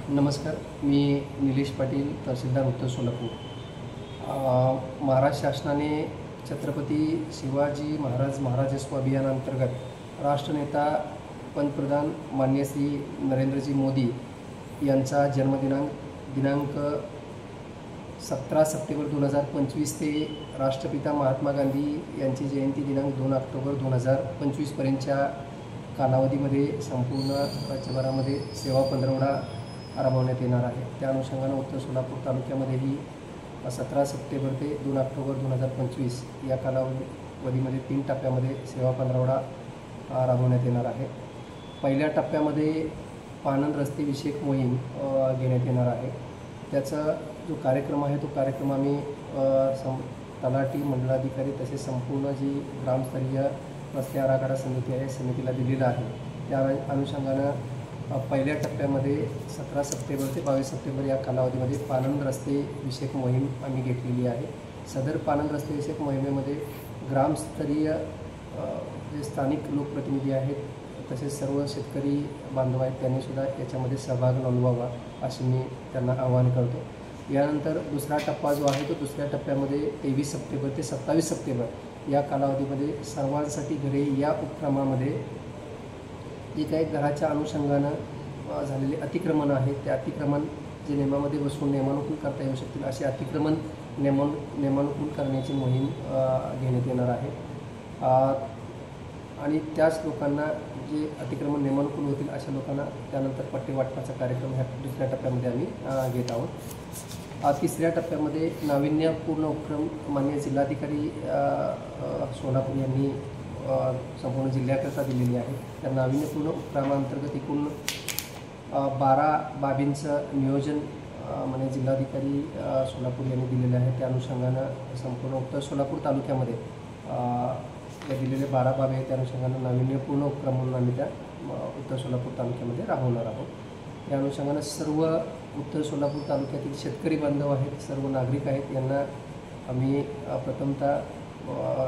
नमस्कार, मी निलेश पाटील, तहसीलदार उत्तर सोलापूर। महाराष्ट्र शासनाने छत्रपती शिवाजी महाराजस्व अभियानांतर्गत राष्ट्रनेता पंतप्रधान माननीय श्री नरेंद्रजी मोदी यांचा दिनांक 17 सप्टेंबर 2025 ते राष्ट्रपिता महात्मा गांधी यांची जयंती दिनांक 2 ऑक्टोबर 2025 पर्यंतच्या कालावधीमध्ये संपूर्ण राज्यभरामध्ये सेवा पंधरवडा राबवण्यात येणार आहे। त्या अनुषंगाने उत्तर सोलापूर तालुक्यामध्येही 17 सप्टेंबर ते 2 ऑक्टोबर 2025 या कालावधीमध्ये 3 टप्प्यामध्ये सेवा पंधरवडा राबवण्यात येणार आहे। पहिल्या टप्प्यामध्ये पाणंद रस्ते विषयक मोहीम घेण्यात येणार आहे। त्याचा जो कार्यक्रम आहे तो कार्यक्रम आम्ही तलाठी, मंडलाधिकारी तसेच संपूर्ण जी ग्रामस्तरीय रस्ते आराखडा समिती आहे समितीला दिलेला आहे। त्या अनुषंगानं पहिल्या टप्प्यामध्ये 17 सप्टेंबर ते 22 सप्टेंबर या कालावधीमध्ये पाणंद रस्ते विषयक मोहीम आम्ही घेतलेली आहे। सदर पाणंद रस्ते विषयक मोहिमेमध्ये ग्रामस्तरीय जे स्थानिक लोकप्रतिनिधी आहेत तसेच सर्व शेतकरी बांधव आहेत त्यांनीसुद्धा याच्यामध्ये सहभाग नोंदवावा असे मी त्यांना आवाहन करतो। यानंतर दुसरा टप्पा जो आहे तो दुसऱ्या टप्प्यामध्ये 23 सप्टेंबर ते 27 सप्टेंबर या कालावधीमध्ये सर्वांसाठी घरे या उपक्रमामध्ये जे काही घराच्या अनुषंगानं झालेले अतिक्रमण आहेत त्या अतिक्रमण जे नियमामध्ये बसून नियमानुकूल करता येऊ शकतील असे अतिक्रमण नियमानुकूल करण्याची मोहीम घेण्यात येणार आहे। आणि त्याच लोकांना जे अतिक्रमण नियमानुकूल होतील अशा लोकांना त्यानंतर पट्टे वाटपाचा कार्यक्रम ह्या दुसऱ्या टप्प्यामध्ये आम्ही घेत आहोत। तिसऱ्या टप्प्यामध्ये नाविन्यपूर्ण उपक्रम माननीय जिल्हाधिकारी सोलापूर यांनी संपूर्ण जिल्ह्याकरता दिलेली आहे। त्या नाविन्यपूर्ण उपक्रमांतर्गत एकूण 12 बाबींचं नियोजन माननीय जिल्हाधिकारी सोलापूर यांनी दिलेलं आहे। त्या अनुषंगानं संपूर्ण उत्तर सोलापूर तालुक्यामध्ये या दिलेले 12 बाबी आहेत त्या अनुषंगानं नाविन्यपूर्ण उपक्रम म्हणून आम्ही त्या उत्तर सोलापूर तालुक्यामध्ये राबवणार आहोत। या अनुषंगानं सर्व उत्तर सोलापूर तालुक्यातील शेतकरी बांधव आहेत, सर्व नागरिक आहेत, यांना आम्ही प्रथमतः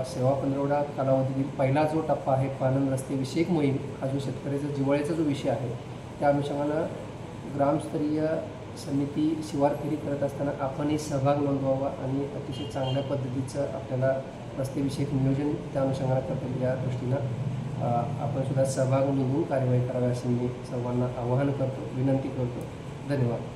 सेवा पंधरवडा कालावधीतील पहिला जो टप्पा आहे पाणंद रस्ते विषयक मोहीम हा जो शेतकऱ्याचा जिव्हाळ्याचा जो विषय आहे त्या अनुषंगानं ग्रामस्तरीय समिती शिवार फेरी करत असताना आपणही सहभाग नोंदवावा आणि अतिशय चांगल्या पद्धतीचं आपल्याला रस्तेविषयक नियोजन त्या अनुषंगानं करता येईल या दृष्टीनं आपणसुद्धा सहभाग नोंदवून कार्यवाही करावी असे मी सर्वांना आवाहन करतो, विनंती करतो। धन्यवाद।